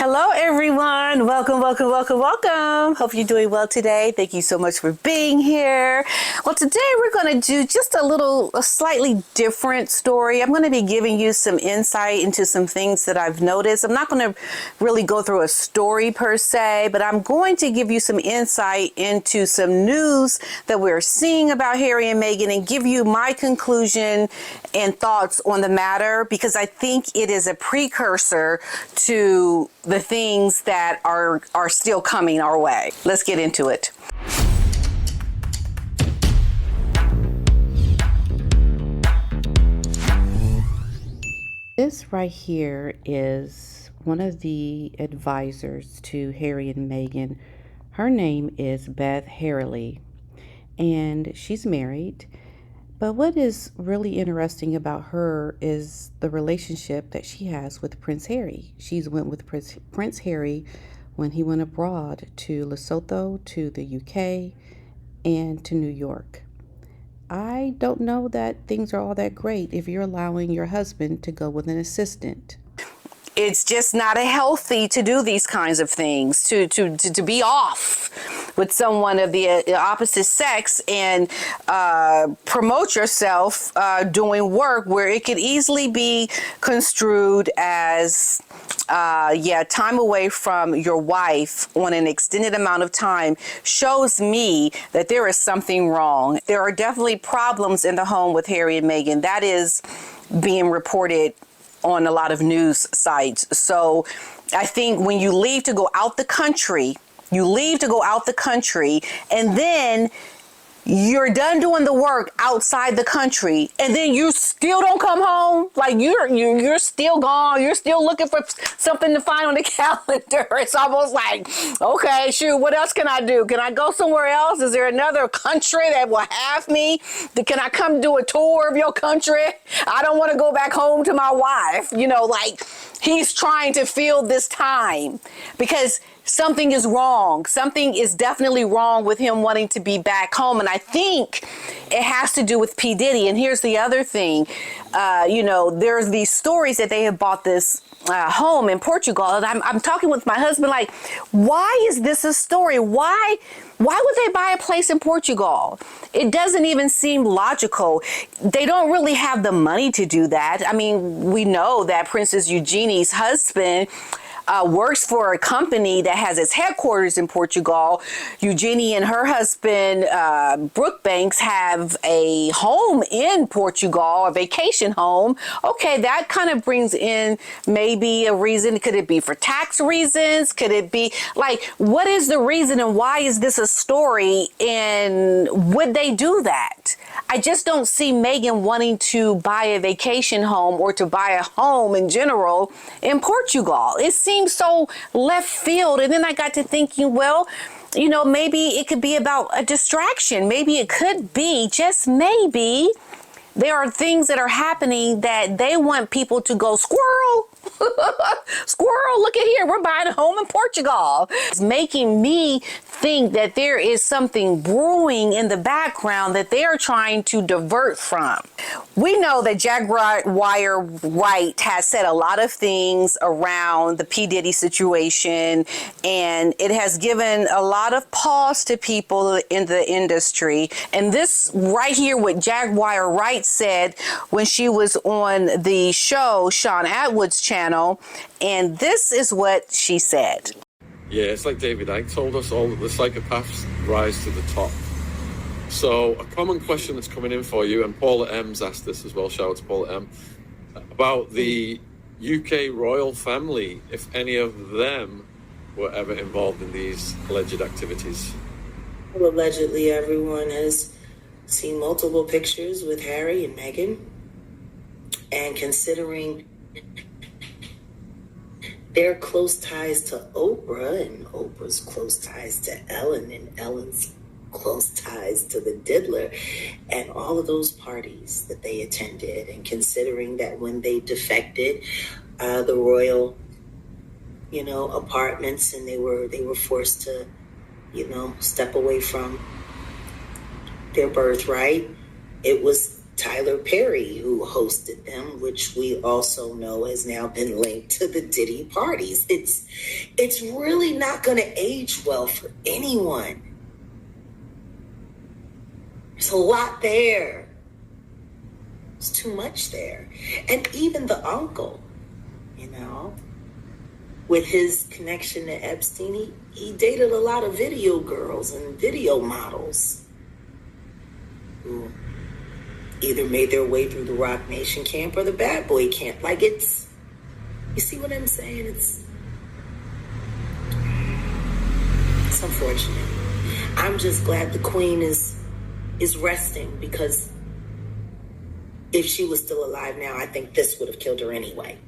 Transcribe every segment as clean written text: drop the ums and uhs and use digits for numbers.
Hello, everyone. Welcome, welcome, welcome, welcome. Hope you're doing well today. Thank you so much for being here. Well, today we're going to do just a slightly different story. I'm going to be giving you some insight into some things that I've noticed. I'm not going to really go through a story per se, but I'm going to give you some insight into some news that we're seeing about Harry and Meghan and give you my conclusion and thoughts on the matter, because I think it is a precursor to the things that are still coming our way. Let's get into it. This right here is one of the advisors to Harry and Meghan. Her name is Beth Herlihy, and she's married. But what is really interesting about her is the relationship that she has with Prince Harry. She's went with Prince Harry when he went abroad to Lesotho, to the UK, and to New York. I don't know that things are all that great if you're allowing your husband to go with an assistant. It's just not healthy to do these kinds of things, to be off with someone of the opposite sex and promote yourself doing work where it could easily be construed as time away from your wife on an extended amount of time shows me that there is something wrong. There are definitely problems in the home with Harry and Meghan. That is being reported on a lot of news sites. So I think when you leave to go out the country, and then you're done doing the work outside the country, and then you still don't come home, like you're still gone, you're still looking for something to find on the calendar. It's almost like, okay, shoot, what else can I do? Can I go somewhere else? Is there another country that will have me? Can I come do a tour of your country? I don't want to go back home to my wife. Like he's trying to fill this time because something is wrong. Something is definitely wrong with him wanting to be back home. And I think it has to do with P Diddy. And here's the other thing. There's these stories that they have bought this home in Portugal. And I'm talking with my husband, like, why is this a story? Why would they buy a place in Portugal? It doesn't even seem logical. They don't really have the money to do that. I mean, we know that Princess Eugenie's husband works for a company that has its headquarters in Portugal. Eugenie and her husband, Brookbanks, have a home in Portugal, a vacation home. Okay, that kind of brings in maybe a reason. Could it be for tax reasons? Could it be like, what is the reason and why is this a story? And would they do that? I just don't see Meghan wanting to buy a vacation home or to buy a home in general in Portugal. It seems so left field. And then I got to thinking, well, maybe it could be about a distraction. Maybe it could be, just maybe, there are things that are happening that they want people to go, squirrel, squirrel, look at here. We're buying a home in Portugal. It's making me think that there is something brewing in the background that they are trying to divert from. We know that Jaguar Wright has said a lot of things around the P Diddy situation, and it has given a lot of pause to people in the industry. And this right here, what Jaguar Wright said when she was on the show, Sean Atwood's channel, and this is what she said. Yeah, it's like David Icke told us, all of the psychopaths rise to the top. So a common question that's coming in for you, and Paula M's asked this as well, shout out to Paula M, about the UK royal family, if any of them were ever involved in these alleged activities. Well, allegedly, everyone has seen multiple pictures with Harry and Meghan, and considering their close ties to Oprah, and Oprah's close ties to Ellen, and Ellen's close ties to the Diddler, and all of those parties that they attended, and considering that when they defected the royal, apartments, and they were forced to, step away from their birthright, it was Tyler Perry, who hosted them, which we also know has now been linked to the Diddy parties. It's really not going to age well for anyone. There's a lot there. There's too much there. And even the uncle, with his connection to Epstein, he dated a lot of video girls and video models who either made their way through the Rock Nation camp or the Bad Boy camp. Like, you see what I'm saying? It's unfortunate. I'm just glad the Queen is resting, because if she was still alive now, I think this would have killed her anyway.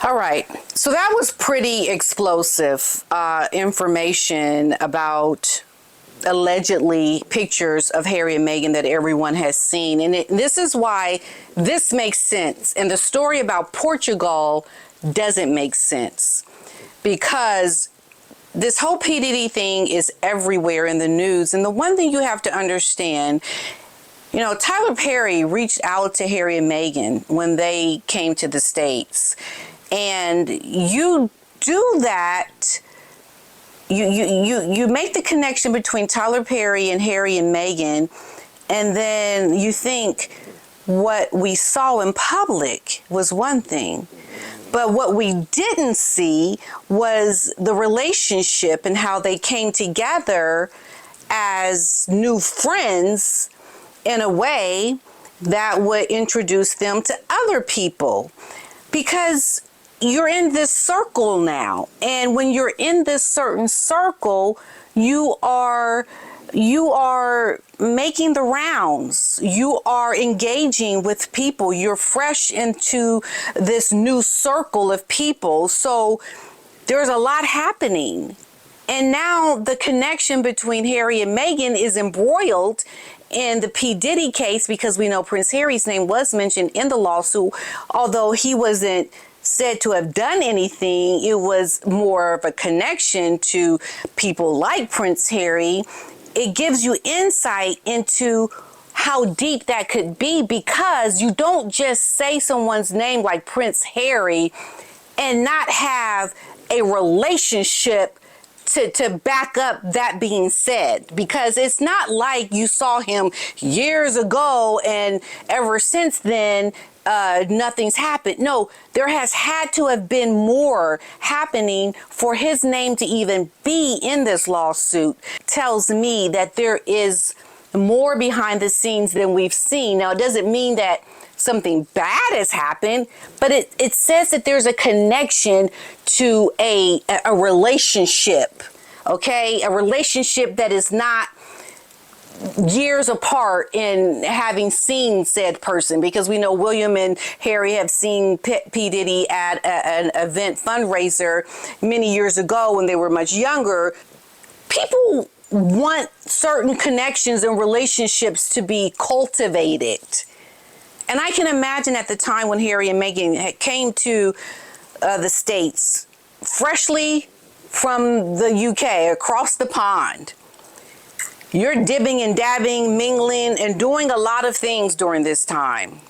All right. So that was pretty explosive information about allegedly pictures of Harry and Meghan that everyone has seen. And this is why this makes sense. And the story about Portugal doesn't make sense, because this whole P Diddy thing is everywhere in the news. And the one thing you have to understand, Tyler Perry reached out to Harry and Meghan when they came to the States. And you do that, you make the connection between Tyler Perry and Harry and Meghan, and then you think what we saw in public was one thing. But what we didn't see was the relationship and how they came together as new friends in a way that would introduce them to other people. Because you're in this circle now. And when you're in this certain circle, you are making the rounds. You are engaging with people. You're fresh into this new circle of people. So there's a lot happening. And now the connection between Harry and Meghan is embroiled in the P Diddy case, because we know Prince Harry's name was mentioned in the lawsuit, although he wasn't said to have done anything. It was more of a connection to people like Prince Harry. It gives you insight into how deep that could be, because you don't just say someone's name like Prince Harry and not have a relationship to back up that being said, because it's not like you saw him years ago and ever since then nothing's happened. No, there has had to have been more happening for his name to even be in this lawsuit. Tells me that there is more behind the scenes than we've seen. Now, it doesn't mean that something bad has happened, but it says that there's a connection to a relationship, okay? A relationship that is not years apart in having seen said person, because we know William and Harry have seen P Diddy at an event fundraiser many years ago when they were much younger. People want certain connections and relationships to be cultivated. And I can imagine at the time when Harry and Meghan came to the States, freshly from the UK, across the pond, you're dibbing and dabbing, mingling, and doing a lot of things during this time.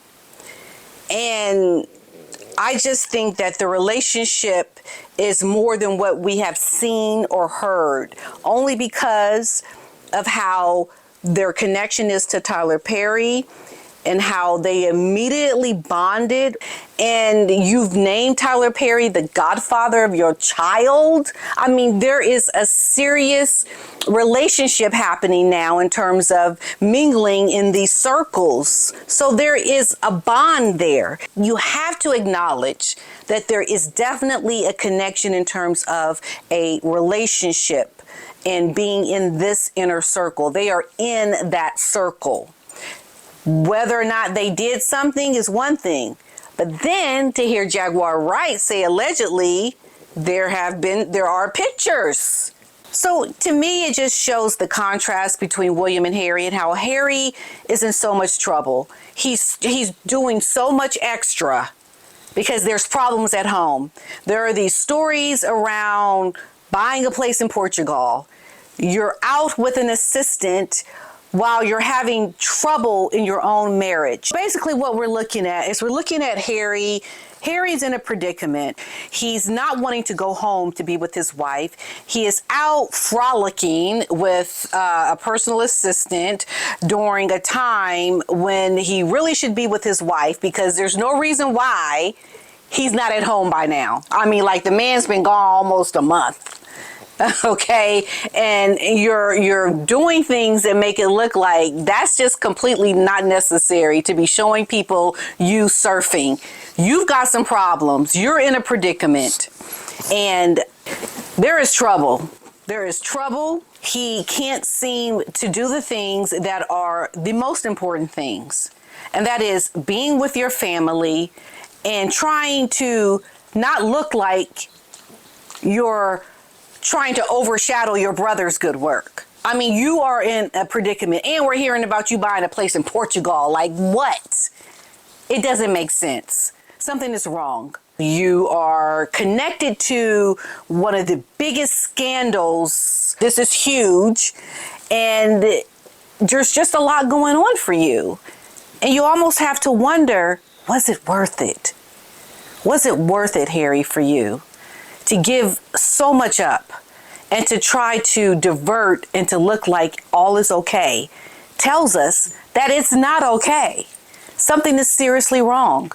And I just think that the relationship is more than what we have seen or heard, only because of how their connection is to Tyler Perry and how they immediately bonded. And you've named Tyler Perry the godfather of your child. I mean, there is a serious relationship happening now in terms of mingling in these circles. So there is a bond there. You have to acknowledge that there is definitely a connection in terms of a relationship and being in this inner circle. They are in that circle. Whether or not they did something is one thing. But then to hear Jaguar Wright say allegedly there are pictures. So to me, it just shows the contrast between William and Harry and how Harry is in so much trouble. He's doing so much extra because there's problems at home. There are these stories around buying a place in Portugal. You're out with an assistant while you're having trouble in your own marriage. Basically what we're looking at is we're looking at Harry. Harry's in a predicament. He's not wanting to go home to be with his wife. He is out frolicking with a personal assistant during a time when he really should be with his wife, because there's no reason why he's not at home by now. I mean, like, the man's been gone almost a month. Okay, and you're doing things that make it look like that's just completely not necessary to be showing people you surfing. You've got some problems. You're in a predicament, and there is trouble. There is trouble. He can't seem to do the things that are the most important things, and that is being with your family and trying to not look like you're trying to overshadow your brother's good work. I mean, you are in a predicament, and we're hearing about you buying a place in Portugal. Like, what? It doesn't make sense. Something is wrong. You are connected to one of the biggest scandals. This is huge, and there's just a lot going on for you. And you almost have to wonder, was it worth it? Was it worth it, Harry, for you to give so much up and to try to divert and to look like all is okay? Tells us that it's not okay. Something is seriously wrong.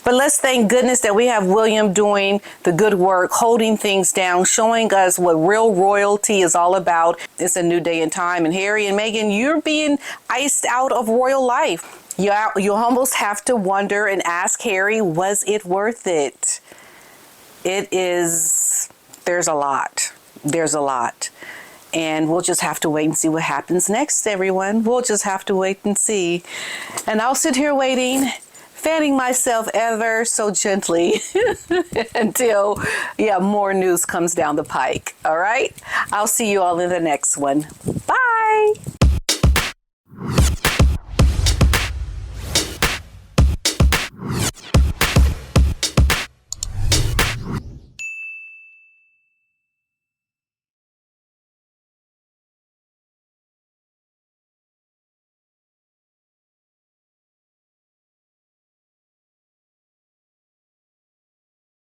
But let's thank goodness that we have William doing the good work, holding things down, showing us what real royalty is all about. It's a new day and time. And Harry and Meghan, you're being iced out of royal life. You almost have to wonder and ask Harry, was it worth it? It is. There's a lot. There's a lot. And we'll just have to wait and see what happens next, everyone. We'll just have to wait and see. And I'll sit here waiting, fanning myself ever so gently until, more news comes down the pike. All right? I'll see you all in the next one. Bye.